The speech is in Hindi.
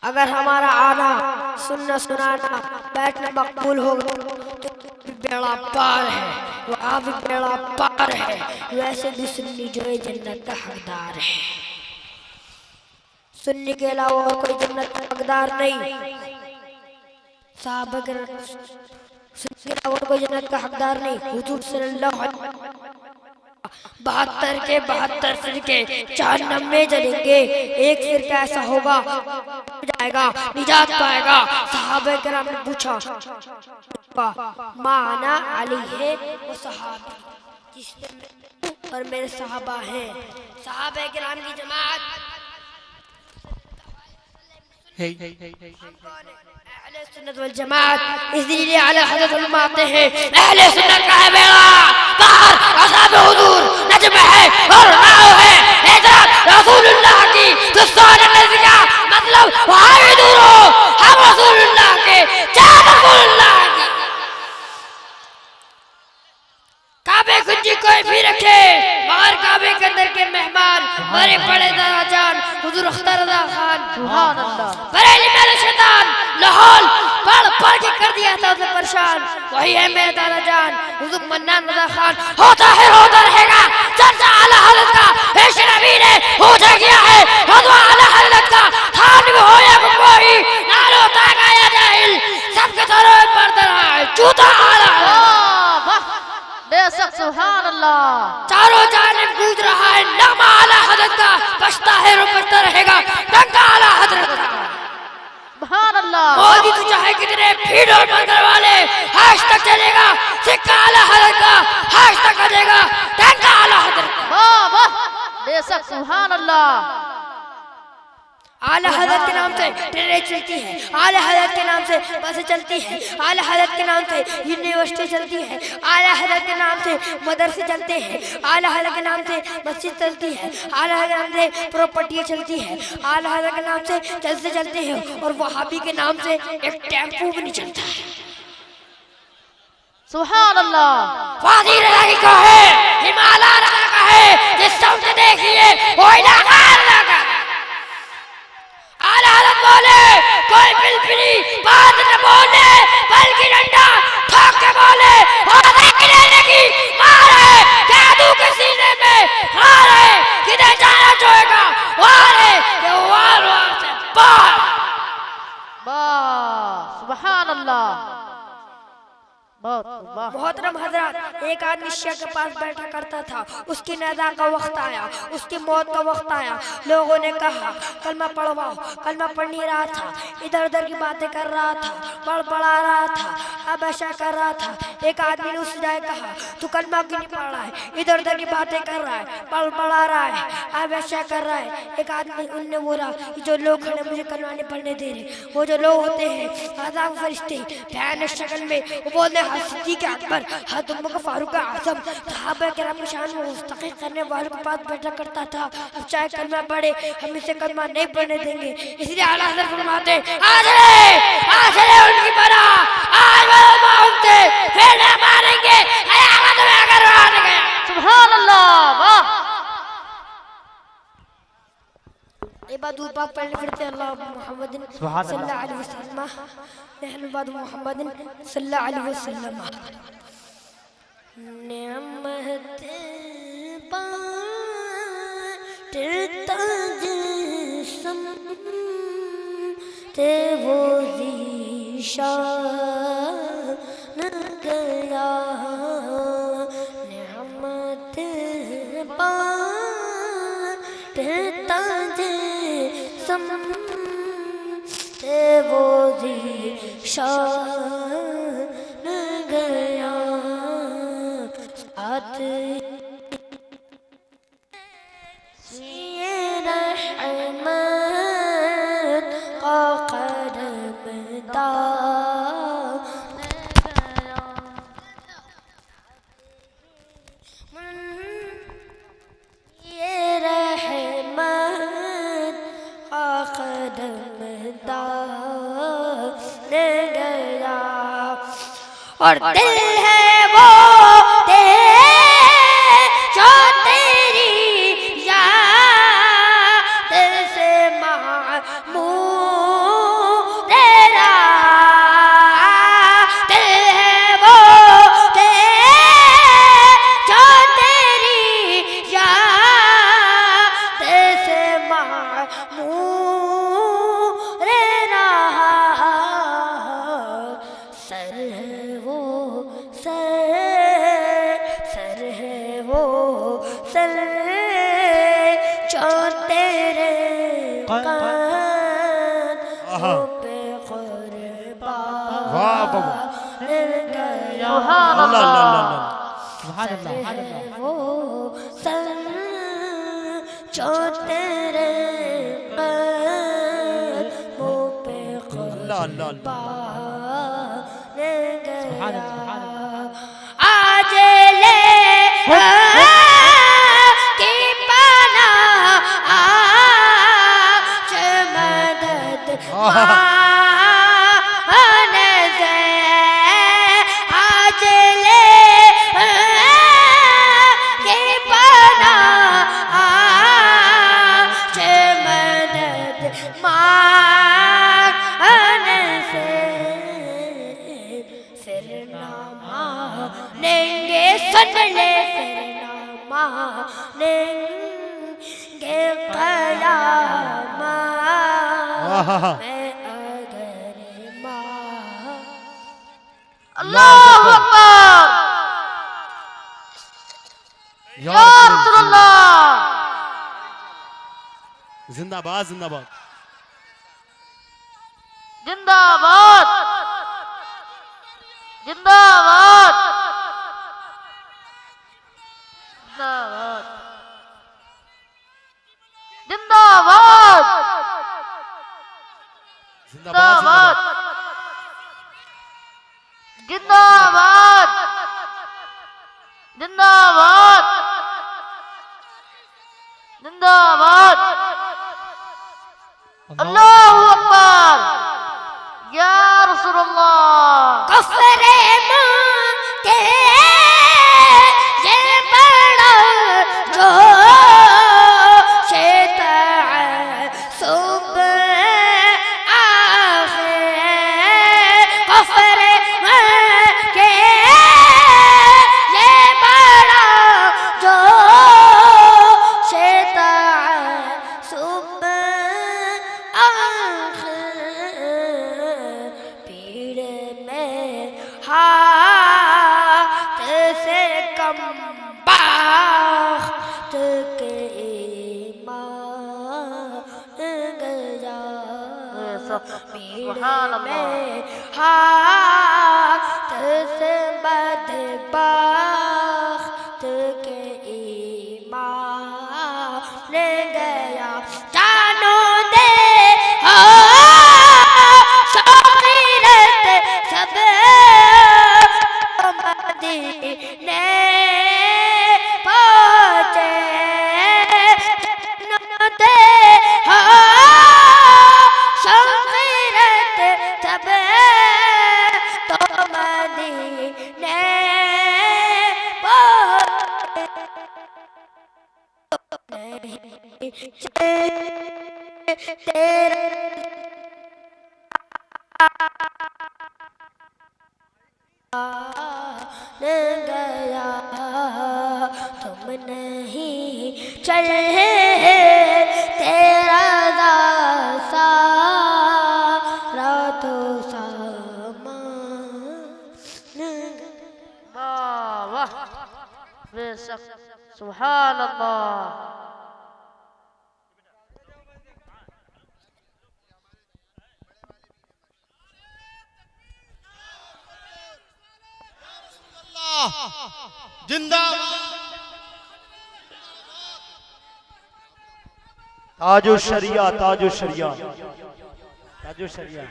अगर हमारा आना सुनना सुनाना बैठना मकबूल होगा तो बेड़ा पार है, वहाँ भी बेड़ा पार है। वैसे भी सुन्नी जो है जन्नत का हकदार है। सुन्नी के अलावा और कोई जन्नत का हकदार नहीं। साहबा के सुन्नी के अलावा कोई जन्नत का हकदार नहीं। हुजूर सल्लल्लाहु अलैहि 72 के 72 फिरके जहन्नम में जलेंगे। एक फिरका ऐसा होगा जाएगा, निजात पाएगा। सहाबा किराम ने पूछा माना अली है वो सहाबी जिसमें और मेरे सहाबा हैं। सहाबा किराम की जमात अहले सुन्नत वल जमात, इसलिए आला हज़रत फरमाते हैं अहले सुन्नत का है बेड़ा पार, असहाब हुजूर नज्म है और नाव है। इधर रसूलुल्लाह की दुस्तान नज़र का मतलब वहाँ दूर हो, हम रसूलुल्लाह के चार रसूलुल्लाह की काबे कुंजी कोई भी रखे मगर काबे के अंदर के मेहमान बड़े बड़े दादाजान हुजूर अख्तर रज़ा खान सुभान अल्लाह बरेली मेरे शैतान लाहौल पढ़ के कर दिया था उसे परेशान। वही है मेरे दादाजान हुजूर मन्नान रज़ा खान। होता रहेगा चर्चा आला हज़रत का इश्क़ नबी ने हो गया है। हुजूर आला हज़रत का थान में हो या कोई ना रोता गया जाहिल सबके सरों पर रहा है जूता आला बेशक सुभान अल्लाह। चारों जानिब गूंज रहा है नामा आला हज़रत का, बचता है रुकता रहेगा डंका आला हज़रत का। सुभान अल्लाह। मोदी तो चाहे कितने भीड़ और मंदिर वाले हाश तक चलेगा सिक्का आला हज़रत का, हाश तक चलेगा डंका आला हज़रत का। वाह वाह बेशक सुभान अल्लाह। आला हज़रत के नाम से ट्रेनें चलती है, आला हज़रत के नाम से बसें चलती है, आला हज़रत के नाम से यूनिवर्सिटी चलती है, आला हज़रत के नाम से मदरसे चलते हैं, आला हज़रत के नाम से मस्जिद चलती है, आला हज़रत के नाम से प्रॉपर्टियाँ चलती है, आला हज़रत के नाम से जलसे चलते हैं और वहाबी के नाम से एक टेम्पो भी नहीं चलता है। सुभान अल्लाह। वादी रज़ा की को है, हिमालय रज़ा का है, जिस सामने देखिए वो इलाका रज़ा का। आला हज़रत बोले कोई बिलबिली बात न बोले बल्कि डंडा ठोक के बोले और लेने की मार है जादू के सीने में हार है किधर जाना चाहेगा वार है ये वार से पार। वाह सुभान अल्लाह। मोहतरम हजरात, एक आदमी शिया के पास बैठा करता था। उसकी नज़ा का वक्त आया, उसकी मौत का वक्त आया। लोगों ने कहा कलमा पढ़वाओ, कलमा पढ़ नहीं रहा था, इधर उधर की बातें कर रहा था, पढ़ा रहा था, अब ऐसा कर रहा था। एक आदमी ने उससे जाए कहा तू कलमा क्यों नहीं पढ़ रहा है, इधर उधर की बातें कर रहा है, पढ़ा रहा है, अब ऐसा कर रहा है। एक आदमी उनने बोला जो लोग खड़े मुझे कलमा नहीं पढ़ने दे रहे, वो जो लोग होते हैं आज़ाद फरिश्ते भयानक शक्ल में, वो बोलते हैं सिद्दीक़ अकबर हज़रत उमर फारूक आज़म सहाबा किराम की शान में मुस्तक़िल करने वालों के पास बैठा करता था। अब चाहे कलमा पढ़े हम इसे कलमा नहीं पढ़ने देंगे। इसलिए आला हज़रत फरमाते आज ले उनकी बना आज मांगते फिर न मारेंगे क़यामत में अगर हार गया। सुभान अल्लाह। वाह इबादुल पाक पढ़ने फिरते अल्लाह मुहम्मदिन सल्लल्लाहु अलैहि वसल्लम नहनु बाद मुहम्मदिन सल्लल्लाहु अलैहि वसल्लम। नेमत बांटता जिस्म ते वो ज़ीशान गया, नेमत बांटता ते वो ज़ीशान गया, साथ रहमत का कदमदा ये रहमत का कदमदान गया और दिल है वो जो तेरी याद से मामूर नूर रहा सर है वो सर है वो सर जो तेरे कानों पे कुर्बान गया सुभान अल्लाह अल्लाह अल्लाह सुभान अल्लाह वो सर जो तेरे कानों पे अल्लाह अल्लाह कुर्बान सुभान गया अल्लाह आज ले की पना आज मदद माने से आज ले की पना आज मदद माने से फिर ना मानेंगे सुन ले फिर ना मानेंगे क़यामत में अगर माँ अल्लाहु अकबर या या रसूलल्लाह जिंदाबाद जिंदाबाद जिंदाबाद जिंदाबाद जिंदाबाद जिंदाबाद जिंदाबाद जिंदाबाद जिंदाबाद जिंदाबाद अल्लाहु अकबर या रसूलल्लाह कफरे के ये बड़ा जो शैतान सुबह आखिर कफरे के ये बड़ा जो शैतान सुबह आखिर पीड़ में हाथ से कम बाख्त के ईमान गया पीड़ सुभान अल्लाह में हाथ से बदबख्त के ईमान गया जानो दे हो शौकीरत सब मदीने पहुंचे जानो दे हो शौकीरत सब तो मदीने पहुंचे तेरे गया तुम नहीं चले तेरा सारा तो सामान वाह वाह बेशक सुभान अल्लाह जिंदाबाद ताजो शरिया ताजो शरिया ताजो शरिया